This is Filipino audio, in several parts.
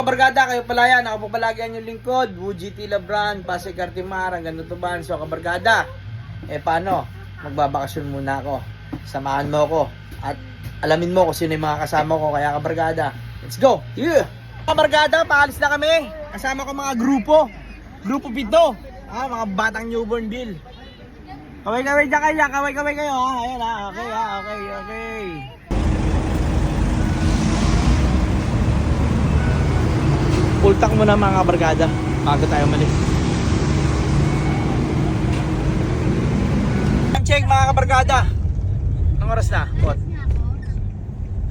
kabargada, kayo pala yan. Ako po palagi ang yung lingkod. WGT Labran, Pasay Cartimar, hanggang Tutuban. So kabargada, paano? Magbabakasyon muna ako. Samahan mo ako. At alamin mo kung sino yung mga kasama ko. Kaya kabargada, let's go! Yeah! Kabargada, paalis na kami. Kasama ko mga grupo. Grupo 7. Mga batang newborn bill. Kaway-kaway dyan kayo. Kaway-kaway kayo. Ayan okay. Full tank muna mga kabargada bago tayo malis. Check mga kabargada. Ang oras na? What?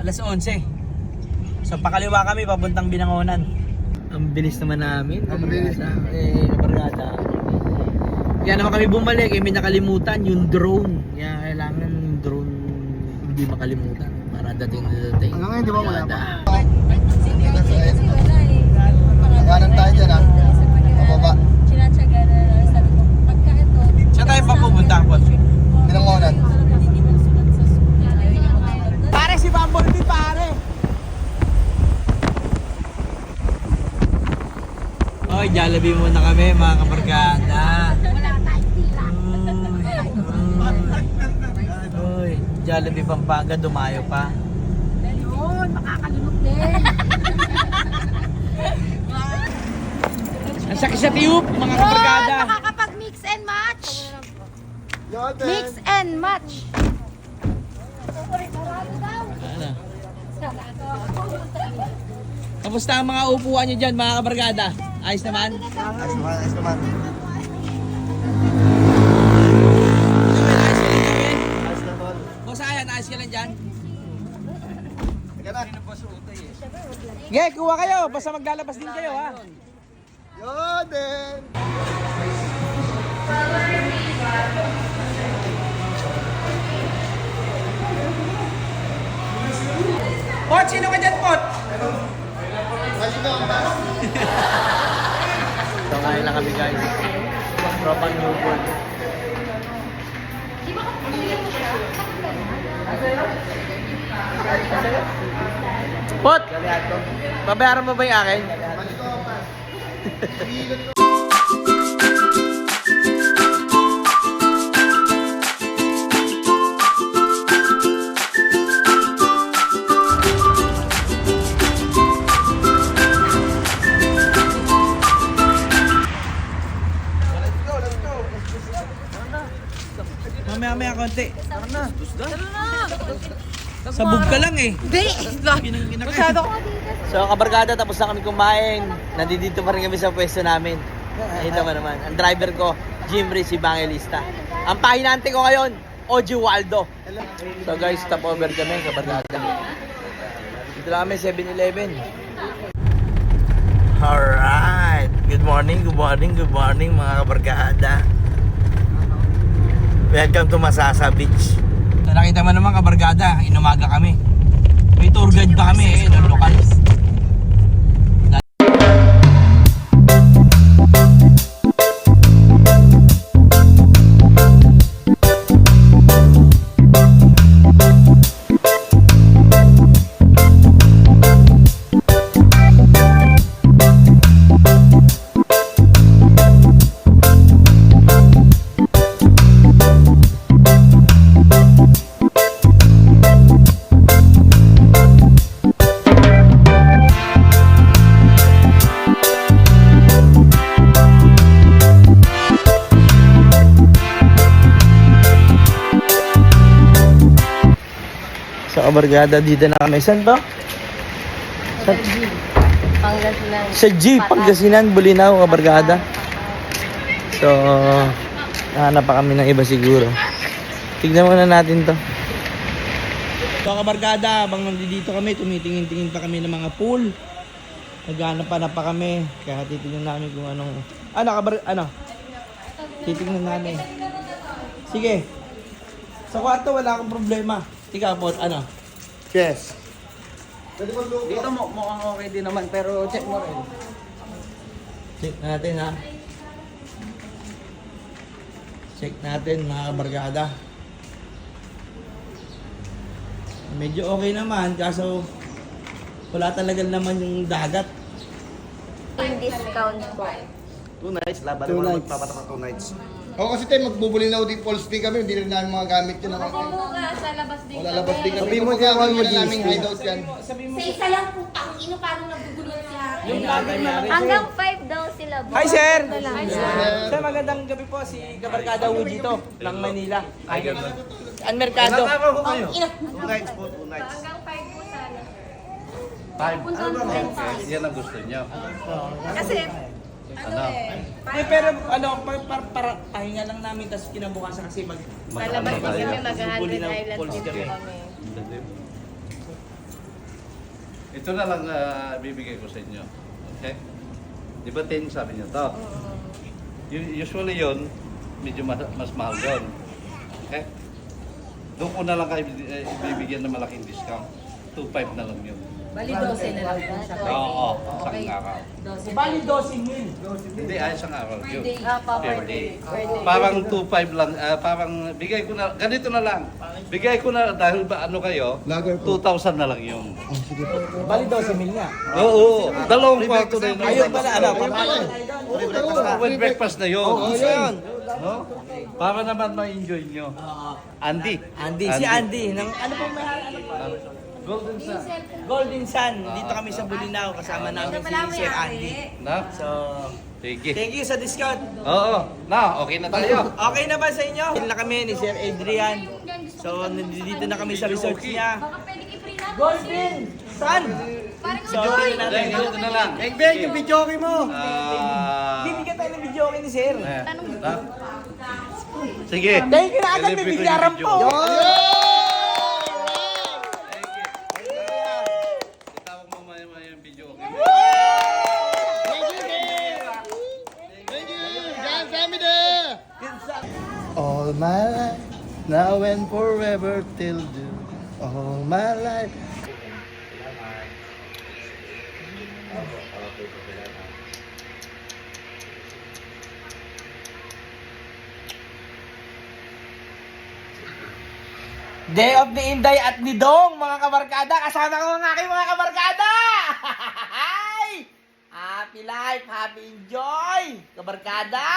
Alas 11. So pakaliwa kami papuntang Binangonan. Ang bilis naman namin. Ang bilis. Kabargada. Kaya naman kami bumalik. May nakalimutan yung drone. Kaya kailangan yung drone hindi makalimutan para dating. Hanggang ngayon di ba wala pa? Kanan tayo dyan ha. Pababa. Sinatsaga na sabi ko, pagka ito, Saan tayo pa pupunta? Binangonan. Pare si Bumblebee pare! Oy, Jollibee muna kami mga kabarkada. wala tayong tila. Oy, Jollibee Pampanga, dumayo pa. Yun, makakalimot din. Ang sakit sa tiyup mga kabarkada. Yun, makakapag-mix and match. Yote. Mix and match. Ano? Kamusta ang mga upuan nyo dyan mga kabarkada? Ayos naman? Ayos naman. Ayos naman. Boss Ayan, ayos ka lang dyan? Teka na. Ge, kuha kayo. Basta maglalabas din kayo ha. Yote. Pot, sino ka dyan, Pot? So, kain na kami guys. Tropang newborn. Pot! Babayaran mo ba yung akin? Mamaya konti. Sabog ka lang eh. Hindi. Masyado ko. So kabarkada, tapos na kami kumain. Nandito pa rin kami sa pwesto namin. Ito mo naman. Ang driver ko, Jimry si Bangelista. Ang pahinante ko ngayon, Oji Waldo. So guys, stop over kami kabarkada. Dito lang kami 7-Eleven. Alright. Good morning mga kabarkada. Welcome to Masasa Beach. So, nakita mo naman kabarkada, inumaga kami. May tour guide pa kami ng lokal. Sa kabarkada, dito na kami. Saan ba? Pangasinan. Sa G, Pangasinan, Bulinaw, kabarkada. So, nahanap pa kami ng iba siguro. Tignan muna natin to. So kabarkada, habang nandito kami, tumitingin-tingin pa kami ng mga pool. Naghanap pa kami. Kaya titignan namin kung anong... Titignan namin. Sige. Sa kwarto, wala akong problema. Ikaw, Pot, ano? Yes. Dito mukhang okay din naman pero check mo rin. Check natin ha. Check natin mga kabarkada. Medyo okay naman kaso wala talaga naman yung dagat. Yung discount po. 2 nights, laban 2 naman nights. magpapatak ng 2 nights. Oo, kasi tayo magbubulinaw din false din kami. Hindi rin namin mga gamit yun. Bukas, sa labas din Wala labas din kami. Sabihin mo Kung kaya kaya mo, wala naming hideout yan. Sa isa lang po, ino paano naguguluhan siya. Yung lagi na rin. Hanggang 5 daw sila. Hi, sir! Hi, Sir, magandang gabi po. Si Kabarkada Wuji to, ng Manila. Ay, Ang merkado. Nakakaw ko kayo. 2 nights po, 2 nights. Hanggang 5 po sana. 5. Okay, yan ang gusto niyo. Kasi, Ano? Pero ano, para pahinga lang namin, tapos kinabukasan kasi lalabas din kami, mag-100 Bulinaw islands falls din po kami. kami. Ito na lang bibigay ko sa inyo. Okay? Di ba 10 sabi niyo to? Usually yon medyo mas mahal yun. Okay? Doon ko na lang kayo ibibigyan ng malaking discount. 2.5 na lang yun. Bali 12 na lang. Oo, isang araw. Bali, dosing yun. Hindi, isang araw yun. Per Per day. Per day. Parang 2.5 lang, parang bigay ko na, ganito na lang. Bigay ko na, dahil ba ano kayo, Lager po. 2,000 na lang yun. Bali, 12 mil nga. Oo, dalawang kwarto na yun. Ayun pala, ano, With breakfast na yun. Oo, yun. No? Para naman ma-enjoy nyo. Andy. Andy, si Andy. Ng, ano pong may ano po? Golden Sun. Golden Sun. Dito kami sa Bulinaw. Kasama namin si Sir Andy. Na? So, Sige. thank you sa discount. Oo. Na, okay na tayo. Okay na ba sa inyo? Sila kami ni Sir Adrian. So, nandito na kami sa resort niya. Baka pwedeng i-free na. Golden Sun! Parang So, tingnan natin. Dahil ganito na lang. Beng, Beng, yung video mo! Bibigyan tayo ng video okay ni Sir. Ha? Sige. Thank you na agad, may bigyaran po. Itawag mo maya yung video. Thank you! Yan, kami na! All my life, now and forever till do. All my life. Day of the Inday at ni Dong, mga kabarkada. Kasama ko ang aking mga kabarkada! Happy life, happy enjoy, kabarkada!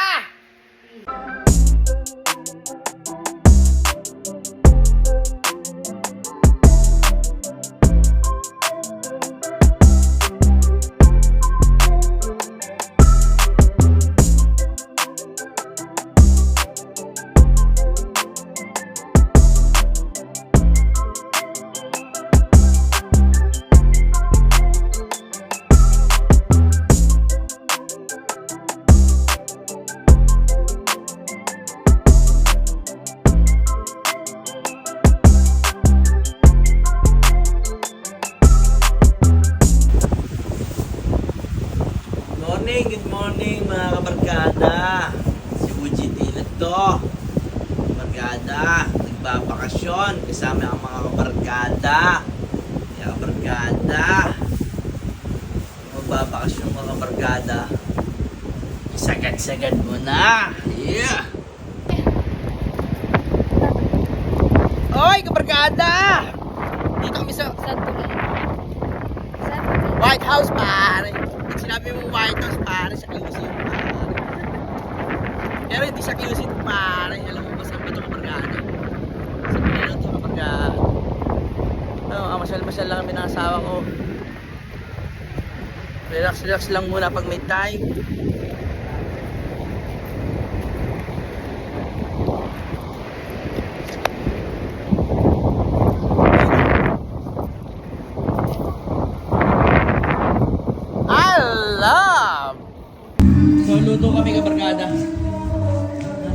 Good morning mga kabarkada. Si Uji Tila to. Kabarkada, nagbabakasyon kasama ang mga kabarkada. Kaya kabarkada, magbabakasyon mga kabarkada. Sagad-sagad mo na. Yeah. Oy, kabarkada! Dito kami sa White House, pare. Pag sinabi mo White House, pare, sa QC yun, pare. Pero hindi sa QC, pare. Alam mo ba saan ba ito kabarkada? Sa Manila ito kabarkada. Masyal-masyal lang kami ng asawa ko. Relax-relax lang muna pag may time. So luto kami kabarkada.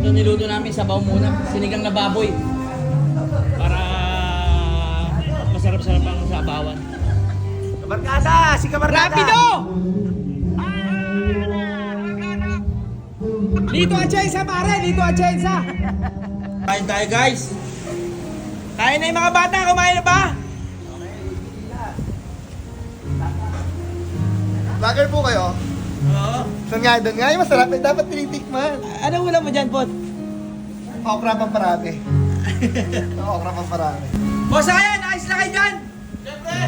Ito niluto namin sabaw muna. Sinigang na baboy. Para masarap-sarap ang sabawan. Kabarkada! Si kabarkada! Rapido! Lito Atienza pare! Lito Atienza! Kain tayo guys! Kain na yung mga bata! Kumain na ba? Lager po kayo? Oo. Doon nga yung masarap eh, dapat tinitikman. Ano ulam mo dyan, Pot? Okra pang parami. Okra pang parami. Boss, ayan! Ayos na kayo dyan! Siyempre!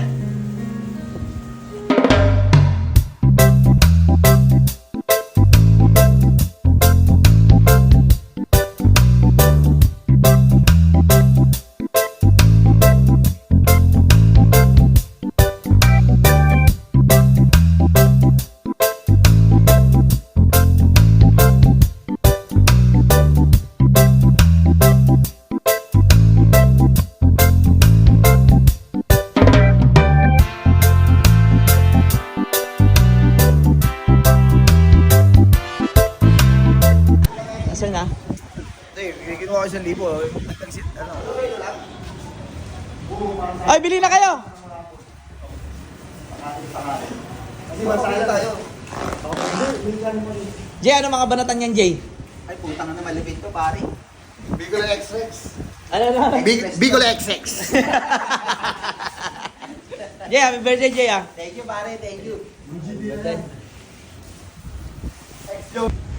ko ako 1,000. Ano? Ay, bili na kayo! Kasi masaya tayo. Jay, ano mga banatan yan, Jay? Ay, putang na malipit to, pare. Bicol XX. Ano na? Bicol XX. Jay, happy birthday, Jay, ah. Thank you, pare. Thank you.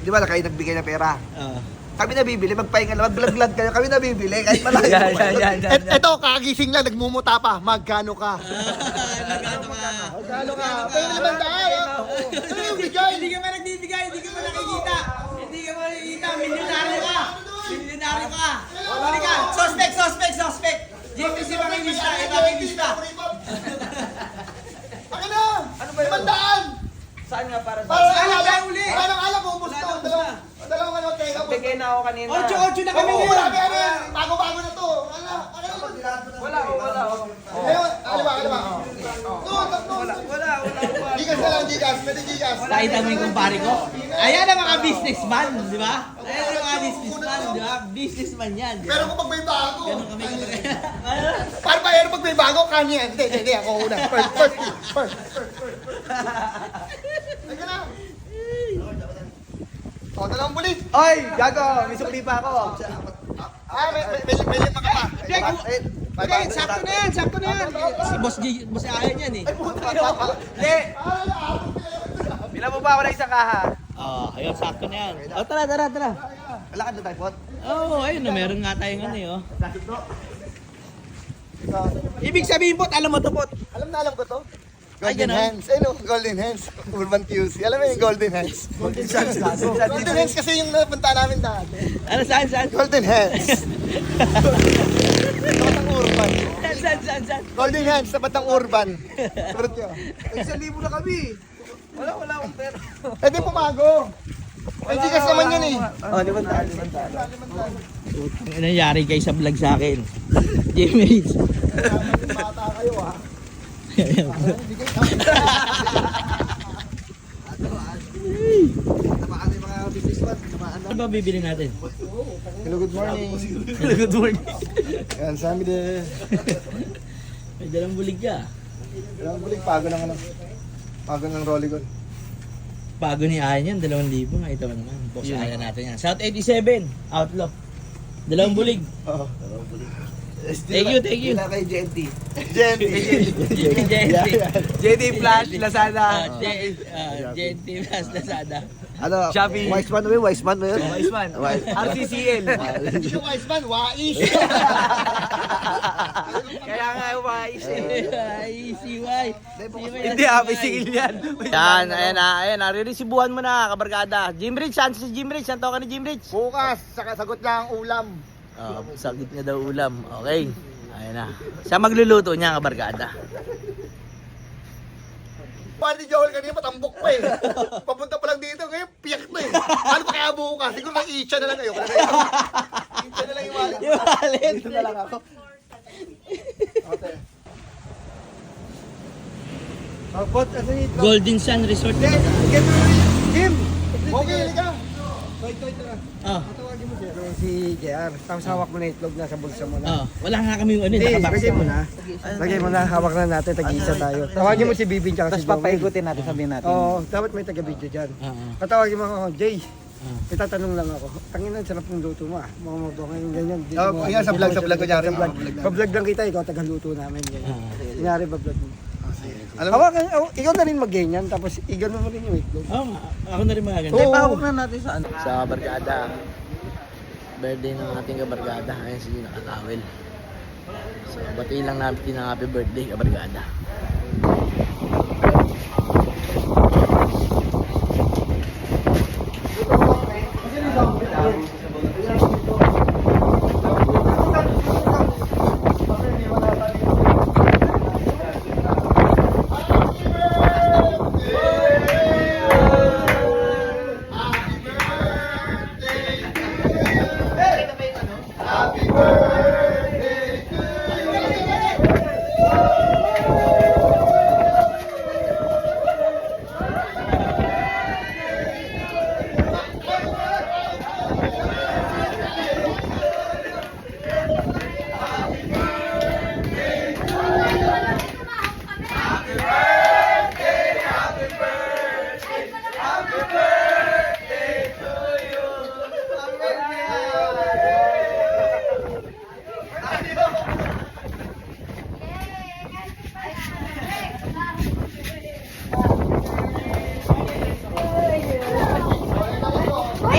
Di ba kayo nagbigay ng pera? Oo. Kami nabibili, magpahinga lang, magblaglag kayo. Kami nabibili, kahit malayo. Yan. Eto, kakagising lang, nagmumuta pa. Magkano ka? Magkano ka? Magkano ka? Pero 500. Ano yung bigay? Hindi ka pa nagbibigay, hindi ka pa nakikita. Hindi ka pa nakikita, milyonaryo ka. Milyonaryo ka. Huli ka, suspect. JP si Makilista, Makilista. Ano na? Ano ba yun? 500! Saan nga para sa... Alam tayo uli. Alam ko, ubus to. Dalawang ano, teka. Bigay na ako kanina. 8 na kami Oo, ngayon. marami ano yan. Bago-bago na to. Wala. Ngayon, ano ba? Wala. Gigas na lang, gigas. Pwede gigas. Nakita mo yung kumpare ko? Ayan ang mga businessman, di ba? Ayan ang mga businessman, di ba? Businessman yan, di ba? Pero kung pag may bago. Ganun kami. Paano ba yan pag may bago? Kanya. Hindi. Ako una. First. Teka na. O, dalawang bulig. Oy, gago, may sukli pa ako. May lima ka pa. Okay, sakto na yan. Si Boss G, Boss Ayan yan eh. Hindi. Bilang mo ba ako ng isang kaha? Ayun, sakto na yan. Tara. Lakad na tayo, pot. Ayun na, meron nga tayong ano eh, Ibig sabihin po, alam mo to po. Alam ko to. Ay, Golden ganun. Hands. Ayun o, Golden Hands. Urban QC. Alam mo yung Golden Hands? Golden Hands kasi yung napunta namin dati. Ano, saan? Golden Hands. Tapat ng Urban. Saan? Golden Hands, tapat ng Urban. Turot nyo. 1,000 na kami. Wala akong pera. Eh di pumago. Ay, gigas naman yun eh. Oh, 500. Ano nangyari kayo sa vlog sa akin? Jimmy. Bata kayo ha. Tamaan yung mga businessman. Ano ba bibili natin? Hello, good morning. Good morning. Yan, sami de. May dalang bulig ka. Ilang bulig, pago ng ano. Pago ng Rolligon. Bago ni Ayan yan, 2,000 nga. Ito naman. Boss Ayan natin yan. South 87, Outlaw. 2 bulig. Oo. Thank you. Wala kay JNT. Jenny. JNT Flash, Lazada. JNT Plus Lazada. Ano? Shopee. Wise man ba yun? RCCL. Hindi yung wise man, wais. Kaya nga wise CY. Hindi may sigil yan. Ayan na. Ririsibuhan mo na, kabarkada. Jimbridge, saan si Jimbridge? Saan tawag ka ni Jimbridge? Bukas, sagot niya ang ulam. Sakit niya daw ulam. Okay. Ayan na. Siya magluluto niya, kabarkada. Paano ni Joel kanina matambok pa eh. Papunta pa lang dito, ngayon piyak na eh. Paano pa kaya bukas? Siguro nag-iitsa na lang kayo. Iitsa na lang yung wallet. Yung wallet. Dito na lang ako. Okay. Golden Sun Resort. Jim! Okay, ka. Oh. Si JR, tapos hawak mo na itlog na sa bulsa mo na. Oh, wala nga kami yung ano, nakabox. Lagay mo na. Lagay mo na, hawak na natin, tag-iisa tayo. Tawagin mo si Bibin tsaka si Joey. Tapos papaikutin natin, sabihin natin. Oo, dapat may taga-video dyan. Patawagin mo ako, Jay. May tatanong lang ako. Tangina, sarap ng luto mo ah. Mga mabangay ganyan. Ayan, sa vlog ko nyari. Pa-vlog lang kita, ikaw taga-luto namin. Ganyan. Kunyari ba-vlog mo? Alam mo, Hawakan, ikaw na rin mag-ganyan, tapos igano mo rin yung itlog. Oo, ako na rin magaganda. Oo, pahawak na natin sa ano. Sa kabarkada. Birthday ng ating kabarkada. Ayan si nakatawel. So, batiin lang natin ng happy birthday kabarkada.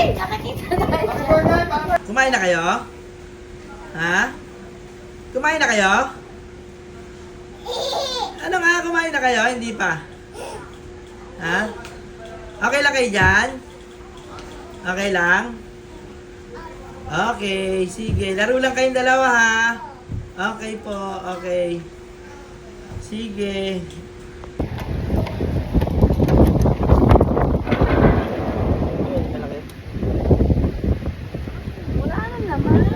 Ay, nakakita na siya. Kumain na kayo? Ha? Kumain na kayo? Ano nga, kumain na kayo? Hindi pa. Ha? Okay lang kayo dyan? Okay lang? Okay, sige. Laro lang kayong dalawa ha. Okay po, okay. Sige. Wala nang laman.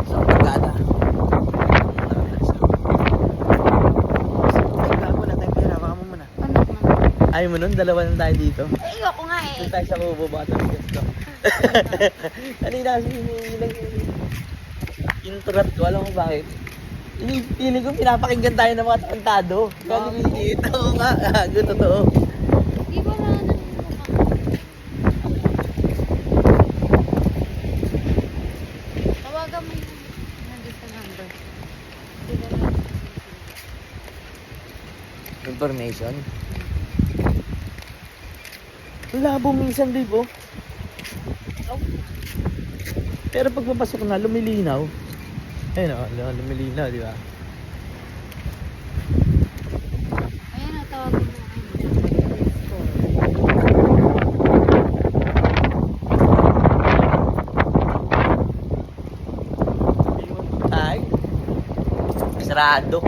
So, barkada. Tayo muna, tayo pera. Baka mo muna. Ayaw mo nun, dalawa lang tayo dito. Ay, ayoko nga eh. Doon tayo sa kubo, baka tayo gusto. Kanina kasi interrupt ko, alam mo bakit? Feeling ko pinapakinggan tayo ng mga tarantado. Kaya nililiit. Oo nga, totoo. Di ba na tawagan mo yung nandito sa number. Di ba na? Information. Ang labo minsan, babe, oh. Pero pag papasok na, lumilinaw. Ayun, oh, lumilinaw, di ba? Ayan na, tawagan mo. Ay, sarado.